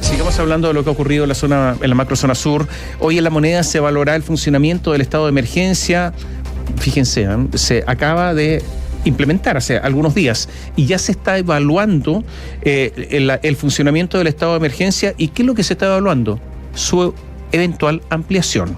Sigamos hablando de lo que ha ocurrido en la macrozona sur. Hoy en La Moneda se evaluará el funcionamiento del estado de emergencia. Fíjense, se acaba de implementar hace algunos días y ya se está evaluando el funcionamiento del estado de emergencia. ¿Y qué es lo que se está evaluando? Su eventual ampliación.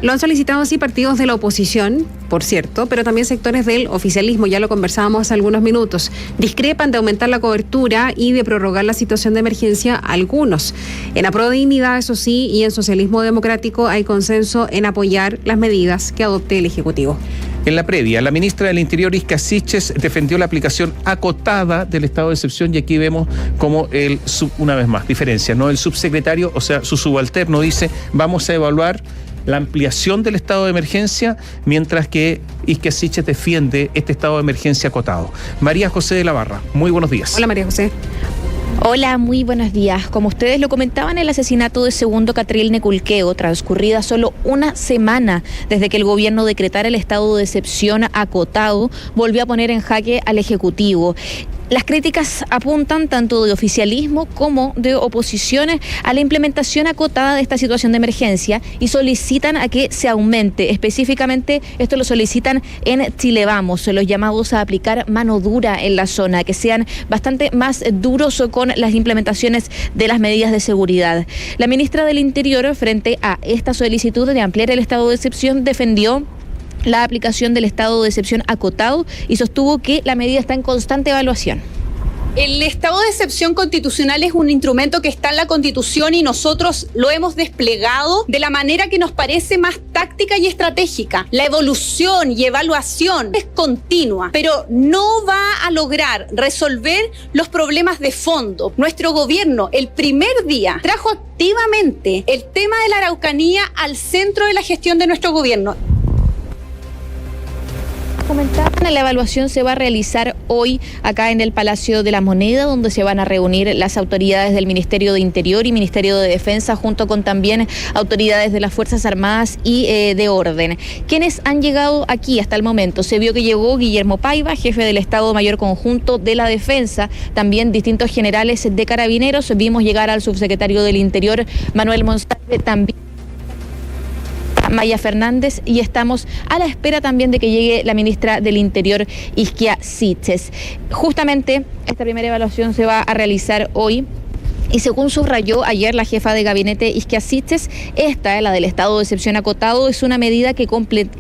Lo han solicitado así partidos de la oposición, por cierto, pero también sectores del oficialismo, ya lo conversábamos hace algunos minutos. Discrepan de aumentar la cobertura y de prorrogar la situación de emergencia algunos. En Aprodignidad, eso sí, y en Socialismo Democrático hay consenso en apoyar las medidas que adopte el Ejecutivo. En la previa, la ministra del Interior, Isquia Siches, defendió la aplicación acotada del estado de excepción y aquí vemos como una vez más, diferencia, ¿no? El subsecretario, o sea, su subalterno dice, vamos a evaluar la ampliación del estado de emergencia, mientras que Isquia Siches defiende este estado de emergencia acotado. María José de la Barra, muy buenos días. Hola María José. Hola, muy buenos días. Como ustedes lo comentaban, el asesinato de Segundo Catriel Neculqueo, transcurrida solo una semana desde que el gobierno decretara el estado de excepción acotado, volvió a poner en jaque al Ejecutivo. Las críticas apuntan tanto de oficialismo como de oposiciones a la implementación acotada de esta situación de emergencia y solicitan a que se aumente. Específicamente, esto lo solicitan en Chile Vamos, los llamados a aplicar mano dura en la zona, que sean bastante más duros con las implementaciones de las medidas de seguridad. La ministra del Interior, frente a esta solicitud de ampliar el estado de excepción, defendió la aplicación del estado de excepción acotado y sostuvo que la medida está en constante evaluación. El estado de excepción constitucional es un instrumento que está en la Constitución y nosotros lo hemos desplegado de la manera que nos parece más táctica y estratégica. La evolución y evaluación es continua, pero no va a lograr resolver los problemas de fondo. Nuestro gobierno, el primer día, trajo activamente el tema de la Araucanía al centro de la gestión de nuestro gobierno. La evaluación se va a realizar hoy acá en el Palacio de la Moneda, donde se van a reunir las autoridades del Ministerio de Interior y Ministerio de Defensa, junto con también autoridades de las Fuerzas Armadas y de Orden. ¿Quiénes han llegado aquí hasta el momento? Se vio que llegó Guillermo Paiva, jefe del Estado Mayor Conjunto de la Defensa, también distintos generales de Carabineros. Vimos llegar al subsecretario del Interior, Manuel Monsalve, también Maya Fernández, y estamos a la espera también de que llegue la ministra del Interior, Isquia Siches. Justamente esta primera evaluación se va a realizar hoy. Y según subrayó ayer la jefa de gabinete Isquia Siches, la del estado de excepción acotado, es una medida que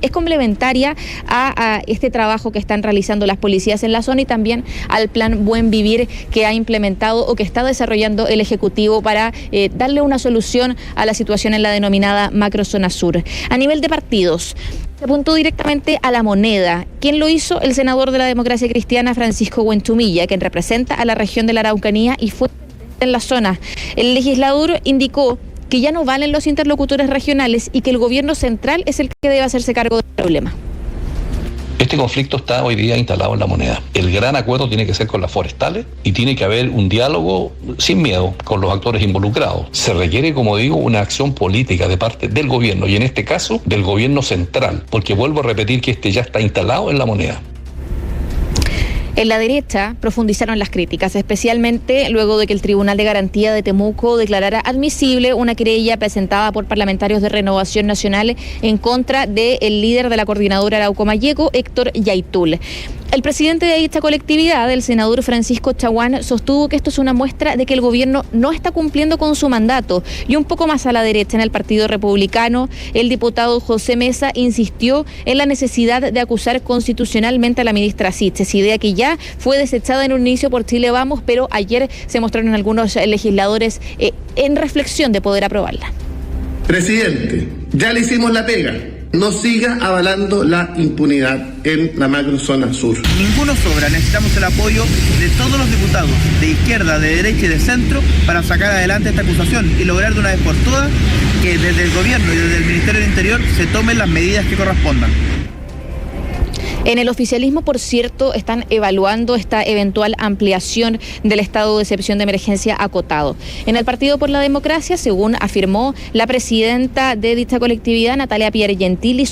es complementaria a este trabajo que están realizando las policías en la zona y también al plan Buen Vivir que ha implementado o que está desarrollando el Ejecutivo para darle una solución a la situación en la denominada macrozona sur. A nivel de partidos, se apuntó directamente a La Moneda. ¿Quién lo hizo? El senador de la Democracia Cristiana, Francisco Huenchumilla, quien representa a la región de la Araucanía y fue en la zona. El legislador indicó que ya no valen los interlocutores regionales y que el gobierno central es el que debe hacerse cargo del problema. Este conflicto está hoy día instalado en La Moneda. El gran acuerdo tiene que ser con las forestales y tiene que haber un diálogo sin miedo con los actores involucrados. Se requiere, como digo, una acción política de parte del gobierno y en este caso del gobierno central, porque vuelvo a repetir que ya está instalado en La Moneda. En la derecha profundizaron las críticas, especialmente luego de que el Tribunal de Garantía de Temuco declarara admisible una querella presentada por parlamentarios de Renovación Nacional en contra del líder de la coordinadora Arauco Mayeco, Héctor Yaitul. El presidente de dicha colectividad, el senador Francisco Chaguán, sostuvo que esto es una muestra de que el gobierno no está cumpliendo con su mandato. Y un poco más a la derecha, en el Partido Republicano, el diputado José Mesa insistió en la necesidad de acusar constitucionalmente a la ministra Siches, idea que ya fue desechada en un inicio por Chile Vamos, pero ayer se mostraron algunos legisladores en reflexión de poder aprobarla. Presidente, ya le hicimos la pega. No siga avalando la impunidad en la macrozona sur. Ninguno sobra, necesitamos el apoyo de todos los diputados, de izquierda, de derecha y de centro, para sacar adelante esta acusación y lograr de una vez por todas que desde el gobierno y desde el Ministerio del Interior se tomen las medidas que correspondan. En el oficialismo, por cierto, están evaluando esta eventual ampliación del estado de excepción de emergencia acotado. En el Partido por la Democracia, según afirmó la presidenta de dicha colectividad, Natalia Piergentili,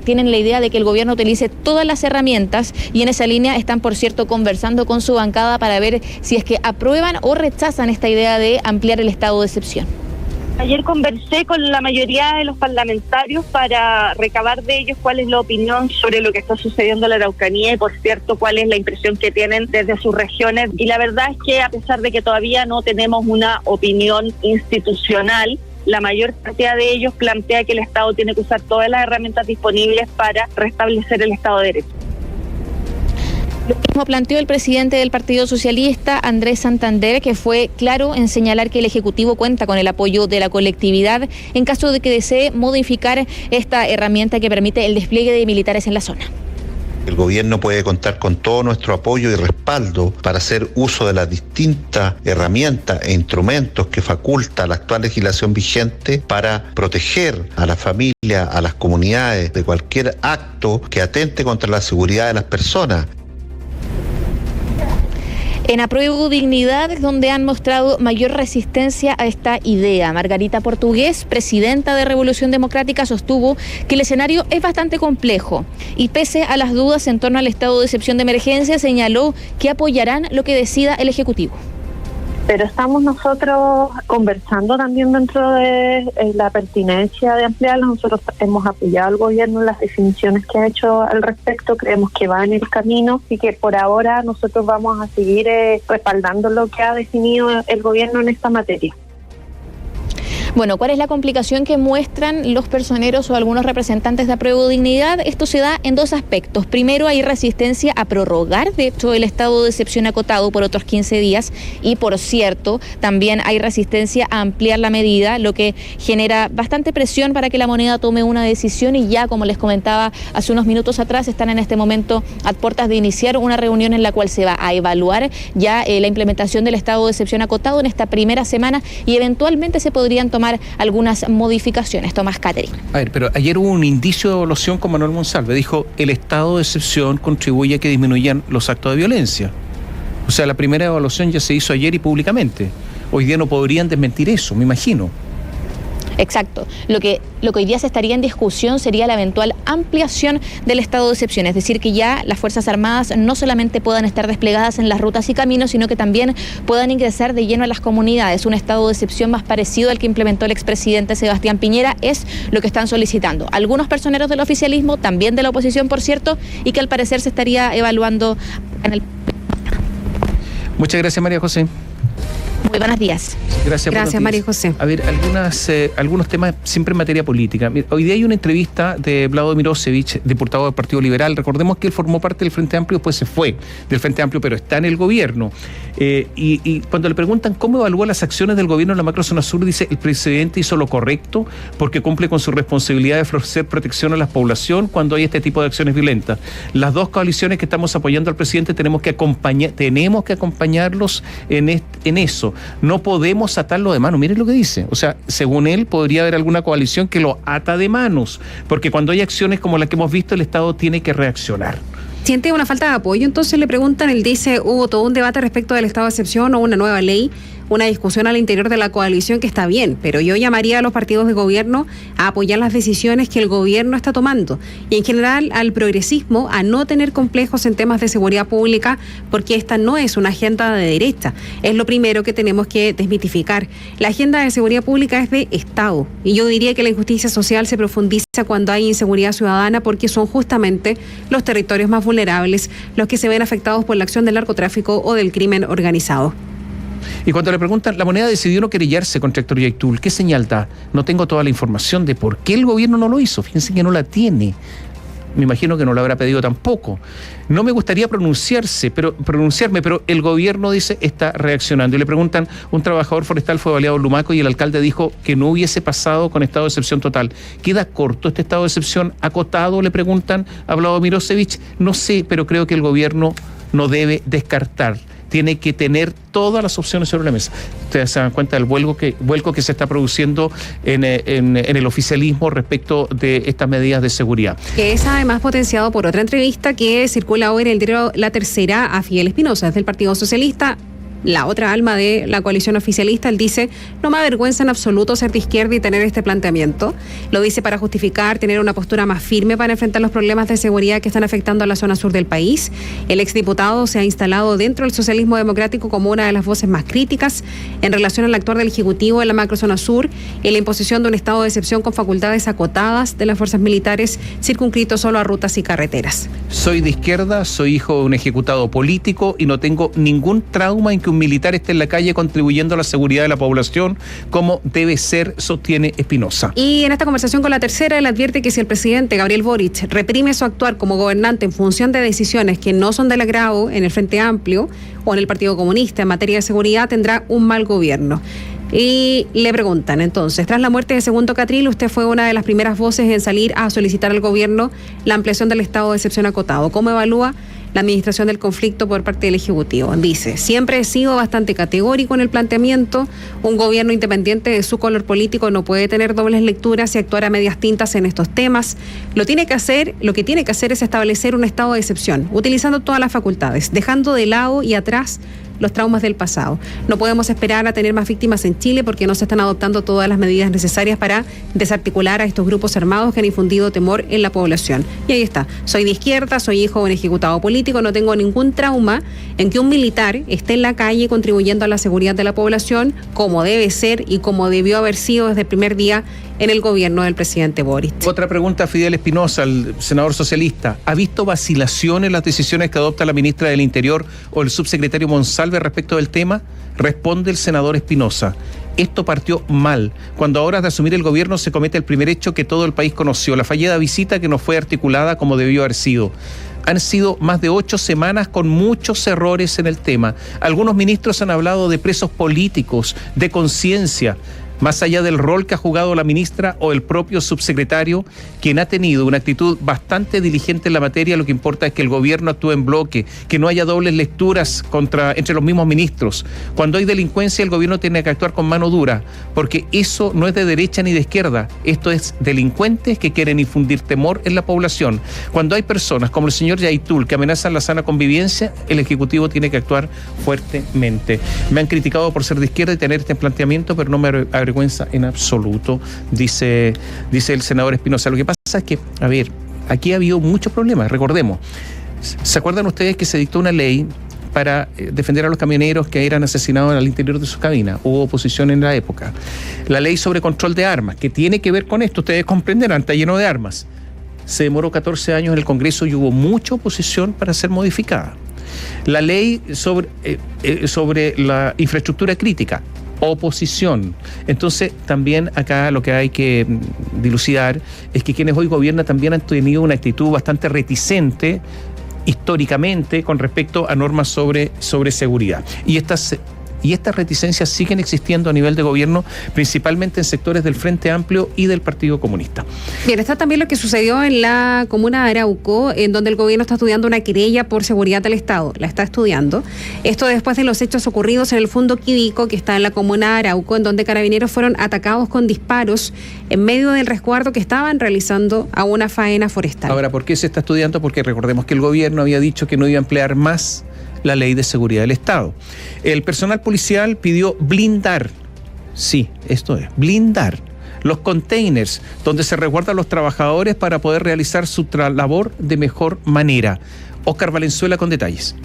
tienen la idea de que el gobierno utilice todas las herramientas y en esa línea están, por cierto, conversando con su bancada para ver si es que aprueban o rechazan esta idea de ampliar el estado de excepción. Ayer conversé con la mayoría de los parlamentarios para recabar de ellos cuál es la opinión sobre lo que está sucediendo en la Araucanía y, por cierto, cuál es la impresión que tienen desde sus regiones. Y la verdad es que, a pesar de que todavía no tenemos una opinión institucional, la mayor cantidad de ellos plantea que el Estado tiene que usar todas las herramientas disponibles para restablecer el Estado de Derecho. Lo mismo planteó el presidente del Partido Socialista, Andrés Santander, que fue claro en señalar que el Ejecutivo cuenta con el apoyo de la colectividad en caso de que desee modificar esta herramienta que permite el despliegue de militares en la zona. El gobierno puede contar con todo nuestro apoyo y respaldo para hacer uso de las distintas herramientas e instrumentos que faculta la actual legislación vigente para proteger a la familia, a las comunidades de cualquier acto que atente contra la seguridad de las personas. En Apruebo Dignidad, donde han mostrado mayor resistencia a esta idea. Margarita Portugués, presidenta de Revolución Democrática, sostuvo que el escenario es bastante complejo y pese a las dudas en torno al estado de excepción de emergencia, señaló que apoyarán lo que decida el Ejecutivo. Pero estamos nosotros conversando también dentro de la pertinencia de ampliarlo. Nosotros hemos apoyado al gobierno en las definiciones que ha hecho al respecto, creemos que va en el camino y que por ahora nosotros vamos a seguir respaldando lo que ha definido el gobierno en esta materia. Bueno, ¿cuál es la complicación que muestran los personeros o algunos representantes de Apruebo Dignidad? Esto se da en dos aspectos. Primero, hay resistencia a prorrogar, de hecho, el estado de excepción acotado por otros 15 días. Y, por cierto, también hay resistencia a ampliar la medida, lo que genera bastante presión para que la moneda tome una decisión. Y ya, como les comentaba hace unos minutos atrás, están en este momento a puertas de iniciar una reunión en la cual se va a evaluar ya la implementación del estado de excepción acotado en esta primera semana y eventualmente se podrían tomar algunas modificaciones. Tomás Catherine. A ver, pero ayer hubo un indicio de evaluación con Manuel Monsalve. Dijo, el estado de excepción contribuye a que disminuyan los actos de violencia. O sea, la primera evaluación ya se hizo ayer y públicamente. Hoy día no podrían desmentir eso, me imagino. Exacto. Lo que hoy día se estaría en discusión sería la eventual ampliación del estado de excepción, es decir, que ya las Fuerzas Armadas no solamente puedan estar desplegadas en las rutas y caminos, sino que también puedan ingresar de lleno a las comunidades. Un estado de excepción más parecido al que implementó el expresidente Sebastián Piñera es lo que están solicitando algunos personeros del oficialismo, también de la oposición, por cierto, y que al parecer se estaría evaluando en el... Muchas gracias, María José. Muy buenos días. Gracias, María José. A ver, algunos temas siempre en materia política. Mira, hoy día hay una entrevista de Vlado Mirosevic, diputado del Partido Liberal. Recordemos que él formó parte del Frente Amplio, después se fue del Frente Amplio, pero está en el gobierno. Y cuando le preguntan cómo evalúa las acciones del gobierno en la macrozona sur, dice, el presidente hizo lo correcto porque cumple con su responsabilidad de ofrecer protección a la población cuando hay este tipo de acciones violentas. Las dos coaliciones que estamos apoyando al presidente tenemos que acompañarlos en eso. No podemos atarlo de mano. Miren lo que dice. O sea, según él, podría haber alguna coalición que lo ata de manos, porque cuando hay acciones como la que hemos visto, el Estado tiene que reaccionar. ¿Siente una falta de apoyo? Entonces le preguntan, él dice, hubo todo un debate respecto del estado de excepción o una nueva ley, una discusión al interior de la coalición que está bien, pero yo llamaría a los partidos de gobierno a apoyar las decisiones que el gobierno está tomando y en general al progresismo a no tener complejos en temas de seguridad pública, porque esta no es una agenda de derecha, es lo primero que tenemos que desmitificar. La agenda de seguridad pública es de Estado y yo diría que la injusticia social se profundiza cuando hay inseguridad ciudadana, porque son justamente los territorios más vulnerables los que se ven afectados por la acción del narcotráfico o del crimen organizado. Y cuando le preguntan, la moneda decidió no querellarse contra Héctor Yaitul, ¿qué señal da? No tengo toda la información de por qué el gobierno no lo hizo. Fíjense que no la tiene. Me imagino que no lo habrá pedido tampoco. No me gustaría pronunciarme, pero el gobierno, dice, está reaccionando. Y le preguntan, un trabajador forestal fue baleado en Lumaco y el alcalde dijo que no hubiese pasado con estado de excepción total. ¿Queda corto este estado de excepción acotado? Le preguntan a Vlado Mirosevic. No sé, pero creo que el gobierno no debe descartar. tiene que tener todas las opciones sobre la mesa. Ustedes se dan cuenta del vuelco que se está produciendo en el oficialismo respecto de estas medidas de seguridad. Que es además potenciado por otra entrevista que circula hoy en el diario La Tercera a Fidel Espinosa, desde el Partido Socialista, la otra alma de la coalición oficialista. Él dice: no me avergüenza en absoluto ser de izquierda y tener este planteamiento. Lo dice para justificar tener una postura más firme para enfrentar los problemas de seguridad que están afectando a la zona sur del país. El exdiputado se ha instalado dentro del socialismo democrático como una de las voces más críticas en relación al actuar del Ejecutivo en la macrozona sur, en la imposición de un estado de excepción con facultades acotadas de las fuerzas militares, circunscrito solo a rutas y carreteras. Soy de izquierda, soy hijo de un ejecutado político y no tengo ningún trauma en que un militar esté en la calle contribuyendo a la seguridad de la población como debe ser, sostiene Espinosa. Y en esta conversación con La Tercera, él advierte que si el presidente Gabriel Boric reprime su actuar como gobernante en función de decisiones que no son del agrado en el Frente Amplio o en el Partido Comunista en materia de seguridad, tendrá un mal gobierno. Y le preguntan entonces, tras la muerte de Segundo Catril, usted fue una de las primeras voces en salir a solicitar al gobierno la ampliación del estado de excepción acotado. ¿Cómo evalúa la administración del conflicto por parte del Ejecutivo? Dice: siempre he sido bastante categórico en el planteamiento. Un gobierno independiente de su color político no puede tener dobles lecturas y actuar a medias tintas en estos temas. Lo que tiene que hacer es establecer un estado de excepción, utilizando todas las facultades, dejando de lado y atrás los traumas del pasado. No podemos esperar a tener más víctimas en Chile porque no se están adoptando todas las medidas necesarias para desarticular a estos grupos armados que han infundido temor en la población. Y ahí está: soy de izquierda, soy hijo de un ejecutado político, no tengo ningún trauma en que un militar esté en la calle contribuyendo a la seguridad de la población como debe ser y como debió haber sido desde el primer día en el gobierno del presidente Boric. Otra pregunta a Fidel Espinosa, el senador socialista: ¿ha visto vacilación en las decisiones que adopta la ministra del Interior o el subsecretario Monsalve respecto del tema? Responde el senador Espinosa: esto partió mal, cuando a horas de asumir el gobierno se comete el primer hecho que todo el país conoció, la fallida visita que no fue articulada como debió haber sido. Han sido más de 8 semanas con muchos errores en el tema. Algunos ministros han hablado de presos políticos, de conciencia. Más allá del rol que ha jugado la ministra o el propio subsecretario, quien ha tenido una actitud bastante diligente en la materia, lo que importa es que el gobierno actúe en bloque, que no haya dobles lecturas entre los mismos ministros. Cuando hay delincuencia, el gobierno tiene que actuar con mano dura, porque eso no es de derecha ni de izquierda, esto es delincuentes que quieren infundir temor en la población. Cuando hay personas como el señor Yaitul que amenazan la sana convivencia, el Ejecutivo tiene que actuar fuertemente. Me han criticado por ser de izquierda y tener este planteamiento, pero no me avergüenza en absoluto, dice el senador Espinosa. Lo que pasa es que, a ver, aquí ha habido muchos problemas, recordemos. ¿Se acuerdan ustedes que se dictó una ley para defender a los camioneros que eran asesinados al interior de sus cabinas? Hubo oposición en la época. La ley sobre control de armas, que tiene que ver con esto, ustedes comprenderán, está lleno de armas. Se demoró 14 años en el Congreso y hubo mucha oposición para ser modificada. La ley sobre la infraestructura crítica, oposición. Entonces, también acá lo que hay que dilucidar es que quienes hoy gobiernan también han tenido una actitud bastante reticente históricamente con respecto a normas sobre seguridad. Y estas reticencias siguen existiendo a nivel de gobierno, principalmente en sectores del Frente Amplio y del Partido Comunista. Bien, está también lo que sucedió en la comuna de Arauco, en donde el gobierno está estudiando una querella por seguridad del Estado. La está estudiando. Esto después de los hechos ocurridos en el Fondo Quidico, que está en la comuna de Arauco, en donde carabineros fueron atacados con disparos en medio del resguardo que estaban realizando a una faena forestal. Ahora, ¿por qué se está estudiando? Porque recordemos que el gobierno había dicho que no iba a emplear más la ley de seguridad del Estado. El personal policial pidió blindar, sí, esto es, blindar los containers donde se resguardan los trabajadores para poder realizar su labor de mejor manera. Óscar Valenzuela con detalles.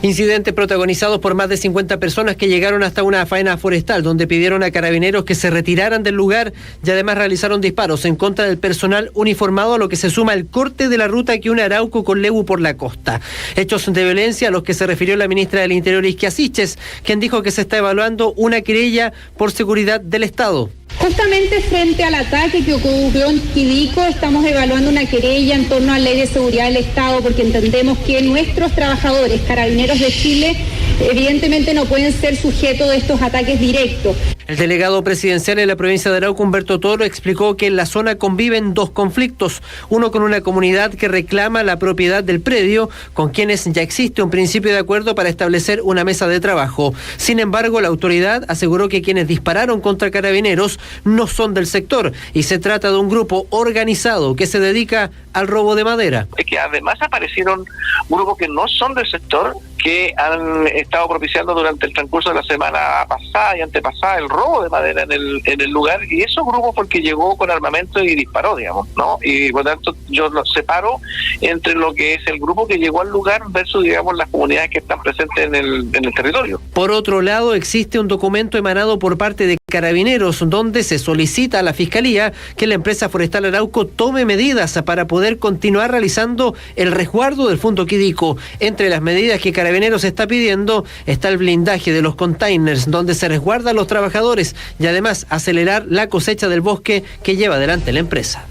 Incidentes protagonizados por más de 50 personas que llegaron hasta una faena forestal, donde pidieron a carabineros que se retiraran del lugar y además realizaron disparos en contra del personal uniformado, a lo que se suma el corte de la ruta que une Arauco con Lebu por la costa. Hechos de violencia a los que se refirió la ministra del Interior, Isquia Siches, quien dijo que se está evaluando una querella por seguridad del Estado. Justamente frente al ataque que ocurrió en Quidico, estamos evaluando una querella en torno a la Ley de Seguridad del Estado, porque entendemos que nuestros trabajadores, carabineros de Chile, evidentemente no pueden ser sujetos de estos ataques directos. El delegado presidencial en la provincia de Arauco, Humberto Toro, explicó que en la zona conviven dos conflictos, uno con una comunidad que reclama la propiedad del predio, con quienes ya existe un principio de acuerdo para establecer una mesa de trabajo. Sin embargo, la autoridad aseguró que quienes dispararon contra carabineros no son del sector y se trata de un grupo organizado que se dedica al robo de madera. Es que además aparecieron grupos que no son del sector, que han estado propiciando durante el transcurso de la semana pasada y antepasada el robo de madera en el lugar, y esos grupos porque llegó con armamento y disparó, digamos, ¿no? Y por lo tanto yo los separo entre lo que es el grupo que llegó al lugar versus, digamos, las comunidades que están presentes en el territorio. Por otro lado, existe un documento emanado por parte de Carabineros donde se solicita a la Fiscalía que la empresa forestal Arauco tome medidas para poder continuar realizando el resguardo del Fundo Quidico. Entre las medidas que Carabineros está pidiendo está el blindaje de los containers donde se resguardan los trabajadores y además acelerar la cosecha del bosque que lleva adelante la empresa.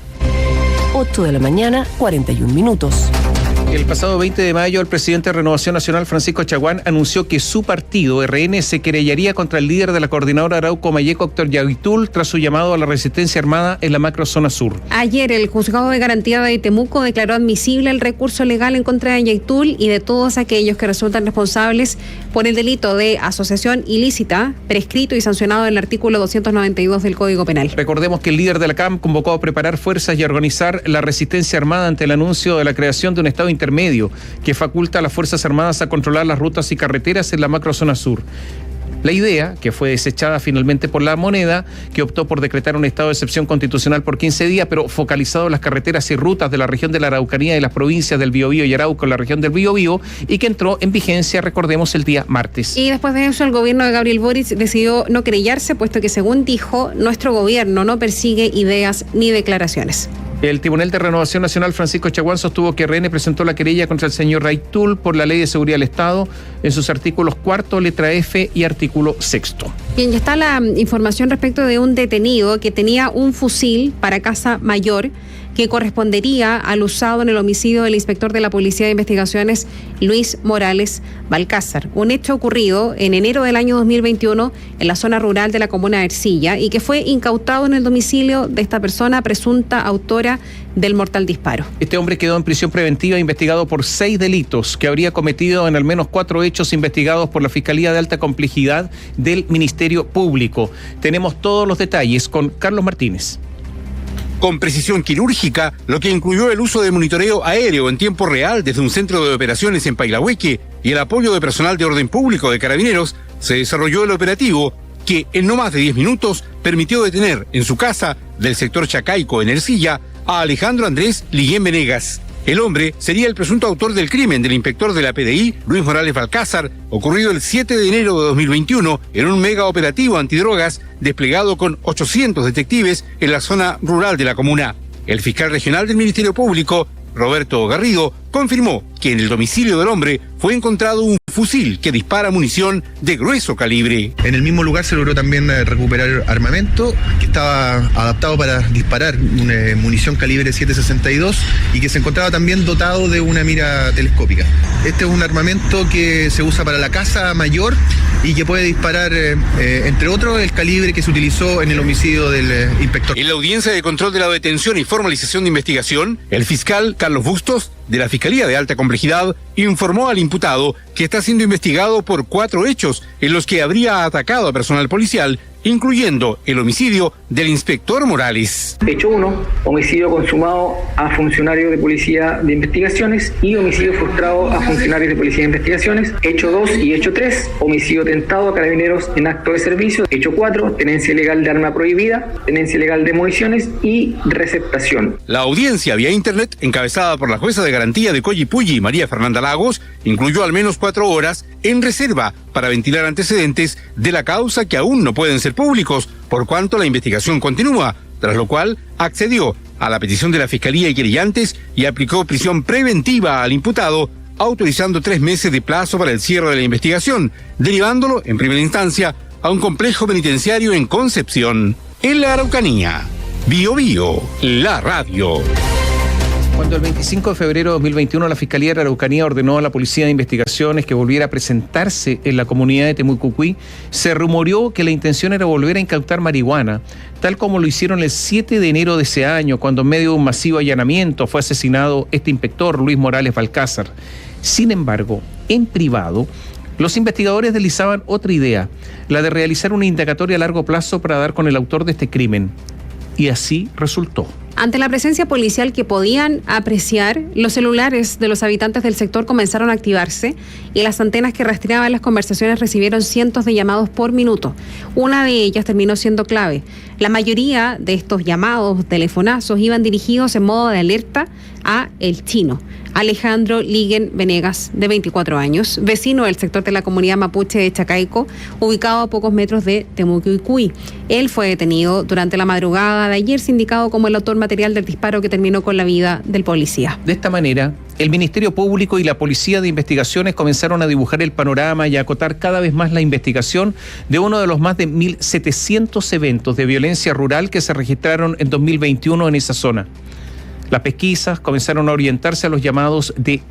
8 de la mañana, 41 minutos. El pasado 20 de mayo, el presidente de Renovación Nacional, Francisco Chaguán, anunció que su partido, RN, se querellaría contra el líder de la coordinadora Arauco Mayeco, Héctor Yaitul, tras su llamado a la resistencia armada en la macrozona sur. Ayer, el Juzgado de Garantía de Temuco declaró admisible el recurso legal en contra de Yaitul y de todos aquellos que resultan responsables por el delito de asociación ilícita, prescrito y sancionado en el artículo 292 del Código Penal. Recordemos que el líder de la CAM convocó a preparar fuerzas y a organizar la resistencia armada ante el anuncio de la creación de un estado intermedio que faculta a las Fuerzas Armadas a controlar las rutas y carreteras en la macrozona sur. La idea, que fue desechada finalmente por la Moneda, que optó por decretar un estado de excepción constitucional por 15 días, pero focalizado en las carreteras y rutas de la región de la Araucanía y las provincias del Biobío y Arauco en la región del Biobío, y que entró en vigencia, recordemos, el día martes. Y después de eso, el gobierno de Gabriel Boric decidió no querellarse, puesto que, según dijo, nuestro gobierno no persigue ideas ni declaraciones. El Tribunal de Renovación Nacional, Francisco Chaguán, sostuvo que RN presentó la querella contra el señor Yaitul por la Ley de Seguridad del Estado en sus artículos 4, letra F y artículo 6. Bien, ya está la información respecto de un detenido que tenía un fusil para casa mayor que correspondería al usado en el homicidio del inspector de la Policía de Investigaciones, Luis Morales Balcázar. Un hecho ocurrido en enero del año 2021 en la zona rural de la comuna de Ercilla y que fue incautado en el domicilio de esta persona presunta autora del mortal disparo. Este hombre quedó en prisión preventiva investigado por 6 delitos que habría cometido en al menos 4 hechos investigados por la Fiscalía de Alta Complejidad del Ministerio Público. Tenemos todos los detalles con Carlos Martínez. Con precisión quirúrgica, lo que incluyó el uso de monitoreo aéreo en tiempo real desde un centro de operaciones en Pailahueque y el apoyo de personal de orden público de Carabineros, se desarrolló el operativo que en no más de 10 minutos permitió detener en su casa del sector Chacaico en Ercilla a Alejandro Andrés Liguén Venegas. El hombre sería el presunto autor del crimen del inspector de la PDI, Luis Morales Balcázar, ocurrido el 7 de enero de 2021 en un mega operativo antidrogas desplegado con 800 detectives en la zona rural de la comuna. El fiscal regional del Ministerio Público, Roberto Garrido, confirmó que en el domicilio del hombre fue encontrado un fusil que dispara munición de grueso calibre. En el mismo lugar se logró también recuperar armamento que estaba adaptado para disparar una munición calibre 7.62 y que se encontraba también dotado de una mira telescópica. Este es un armamento que se usa para la caza mayor y que puede disparar, entre otros, el calibre que se utilizó en el homicidio del inspector. En la audiencia de control de la detención y formalización de investigación, el fiscal Carlos Bustos, de la Fiscalía de Alta Complejidad, informó al imputado que está siendo investigado por 4 hechos en los que habría atacado a personal policial, incluyendo el homicidio del inspector Morales. Hecho 1, homicidio consumado a funcionarios de Policía de Investigaciones y homicidio frustrado a funcionarios de Policía de Investigaciones. Hecho 2 y hecho 3, homicidio tentado a carabineros en acto de servicio. Hecho 4, tenencia ilegal de arma prohibida, tenencia ilegal de municiones y receptación. La audiencia vía internet, encabezada por la jueza de garantía de Collipulli, María Fernanda Lagos, incluyó al menos 4 horas en reserva para ventilar antecedentes de la causa que aún no pueden ser públicos, por cuanto la investigación continúa, tras lo cual accedió a la petición de la Fiscalía y querellantes y aplicó prisión preventiva al imputado, autorizando 3 meses de plazo para el cierre de la investigación, derivándolo en primera instancia a un complejo penitenciario en Concepción. En la Araucanía, Biobío, la radio. Cuando el 25 de febrero de 2021 la Fiscalía de la Araucanía ordenó a la Policía de Investigaciones que volviera a presentarse en la comunidad de Temucuicui, se rumoreó que la intención era volver a incautar marihuana, tal como lo hicieron el 7 de enero de ese año, cuando en medio de un masivo allanamiento fue asesinado este inspector Luis Morales Balcázar. Sin embargo, en privado, los investigadores deslizaban otra idea, la de realizar una indagatoria a largo plazo para dar con el autor de este crimen. Y así resultó. Ante la presencia policial que podían apreciar, los celulares de los habitantes del sector comenzaron a activarse y las antenas que rastreaban las conversaciones recibieron cientos de llamados por minuto. Una de ellas terminó siendo clave. La mayoría de estos llamados, telefonazos, iban dirigidos en modo de alerta a el chino, Alejandro Liguen Venegas, de 24 años, vecino del sector de la comunidad mapuche de Chacaico, ubicado a pocos metros de Temucuicui. Él fue detenido durante la madrugada de ayer, sindicado como el autor material del disparo que terminó con la vida del policía. De esta manera, el Ministerio Público y la Policía de Investigaciones comenzaron a dibujar el panorama y a acotar cada vez más la investigación de uno de los más de 1.700 eventos de violencia rural que se registraron en 2021 en esa zona. Las pesquisas comenzaron a orientarse a los llamados de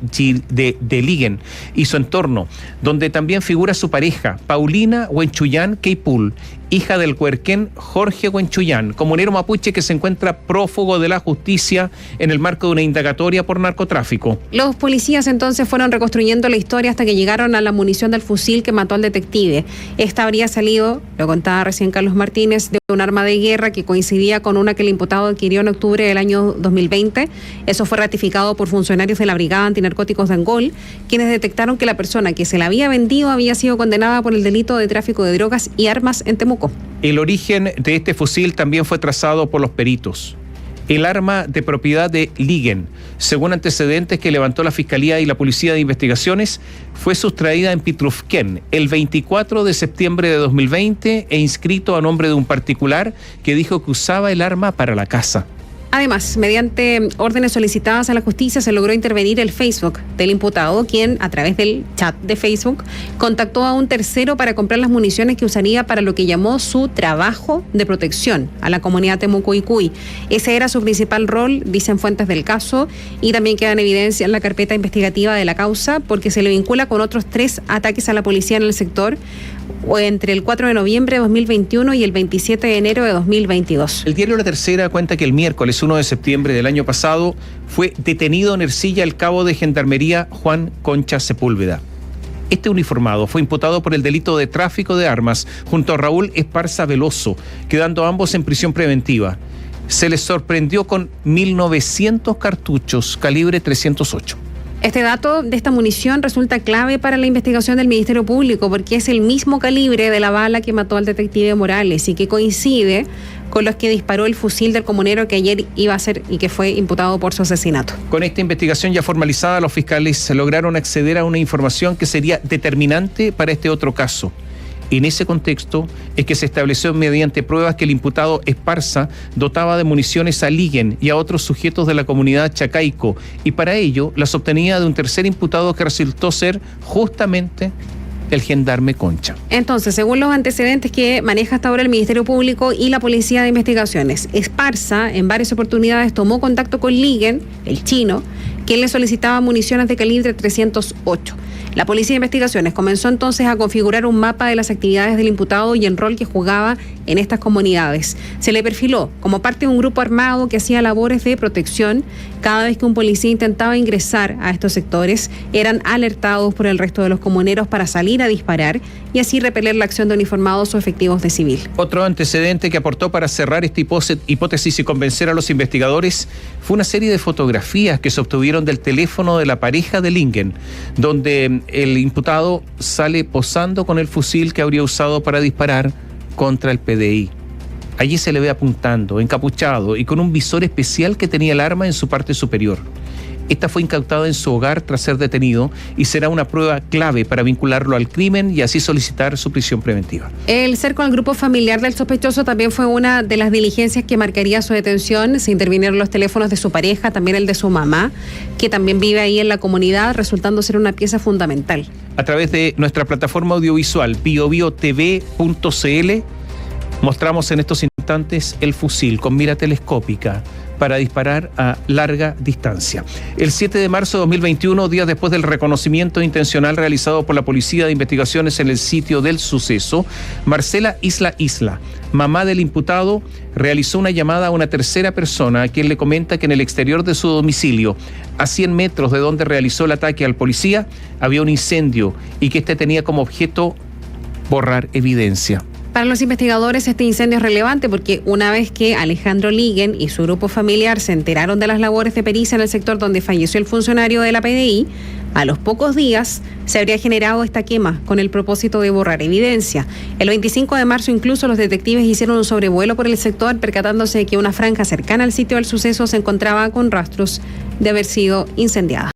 Liguen y su entorno, donde también figura su pareja, Paulina Huenchuyán Queipul, hija del huerquén Jorge Huenchuyán, comunero mapuche que se encuentra prófugo de la justicia en el marco de una indagatoria por narcotráfico. Los policías entonces fueron reconstruyendo la historia hasta que llegaron a la munición del fusil que mató al detective. Esta habría salido, lo contaba recién Carlos Martínez, de un arma de guerra que coincidía con una que el imputado adquirió en octubre del año 2020. Eso fue ratificado por funcionarios de la Brigada Antinarcóticos de Angol, quienes detectaron que la persona que se la había vendido había sido condenada por el delito de tráfico de drogas y armas en Temuco. El origen de este fusil también fue trazado por los peritos. El arma de propiedad de Liguen, según antecedentes que levantó la Fiscalía y la Policía de Investigaciones, fue sustraída en Pitrufquén el 24 de septiembre de 2020 e inscrito a nombre de un particular que dijo que usaba el arma para la caza. Además, mediante órdenes solicitadas a la justicia, se logró intervenir el Facebook del imputado, quien, a través del chat de Facebook, contactó a un tercero para comprar las municiones que usaría para lo que llamó su trabajo de protección a la comunidad Temucuicui. Ese era su principal rol, dicen fuentes del caso, y también queda en evidencia en la carpeta investigativa de la causa, porque se le vincula con otros 3 ataques a la policía en el sector, entre el 4 de noviembre de 2021 y el 27 de enero de 2022. El diario La Tercera cuenta que el miércoles 1 de septiembre del año pasado fue detenido en Ercilla el cabo de Gendarmería Juan Concha Sepúlveda. Este uniformado fue imputado por el delito de tráfico de armas junto a Raúl Esparza Veloso, quedando ambos en prisión preventiva. Se les sorprendió con 1.900 cartuchos calibre 308. Este dato de esta munición resulta clave para la investigación del Ministerio Público porque es el mismo calibre de la bala que mató al detective Morales y que coincide con los que disparó el fusil del comunero que ayer iba a ser y que fue imputado por su asesinato. Con esta investigación ya formalizada, los fiscales lograron acceder a una información que sería determinante para este otro caso. En ese contexto es que se estableció mediante pruebas que el imputado Esparza dotaba de municiones a Liguen y a otros sujetos de la comunidad Chacaico, y para ello las obtenía de un tercer imputado que resultó ser justamente el gendarme Concha. Entonces, según los antecedentes que maneja hasta ahora el Ministerio Público y la Policía de Investigaciones, Esparza en varias oportunidades tomó contacto con Liguen, el chino, quien le solicitaba municiones de calibre 308. La Policía de Investigaciones comenzó entonces a configurar un mapa de las actividades del imputado y el rol que jugaba en estas comunidades. Se le perfiló como parte de un grupo armado que hacía labores de protección. Cada vez que un policía intentaba ingresar a estos sectores, eran alertados por el resto de los comuneros para salir a disparar y así repeler la acción de uniformados o efectivos de civil. Otro antecedente que aportó para cerrar esta hipótesis y convencer a los investigadores fue una serie de fotografías que se obtuvieron del teléfono de la pareja de Liguen, donde el imputado sale posando con el fusil que habría usado para disparar contra el PDI. Allí se le ve apuntando, encapuchado y con un visor especial que tenía el arma en su parte superior. Esta fue incautada en su hogar tras ser detenido y será una prueba clave para vincularlo al crimen y así solicitar su prisión preventiva. El cerco al grupo familiar del sospechoso también fue una de las diligencias que marcaría su detención. Se intervinieron los teléfonos de su pareja, también el de su mamá, que también vive ahí en la comunidad, resultando ser una pieza fundamental. A través de nuestra plataforma audiovisual biobiotv.cl mostramos en estos instantes el fusil con mira telescópica para disparar a larga distancia. El 7 de marzo de 2021, días después del reconocimiento intencional realizado por la Policía de Investigaciones en el sitio del suceso, Marcela Isla, mamá del imputado, realizó una llamada a una tercera persona a quien le comenta que en el exterior de su domicilio, a 100 metros de donde realizó el ataque al policía, había un incendio y que este tenía como objeto borrar evidencia. Para los investigadores este incendio es relevante porque una vez que Alejandro Liguen y su grupo familiar se enteraron de las labores de pericia en el sector donde falleció el funcionario de la PDI, a los pocos días se habría generado esta quema con el propósito de borrar evidencia. El 25 de marzo incluso los detectives hicieron un sobrevuelo por el sector percatándose de que una franja cercana al sitio del suceso se encontraba con rastros de haber sido incendiada.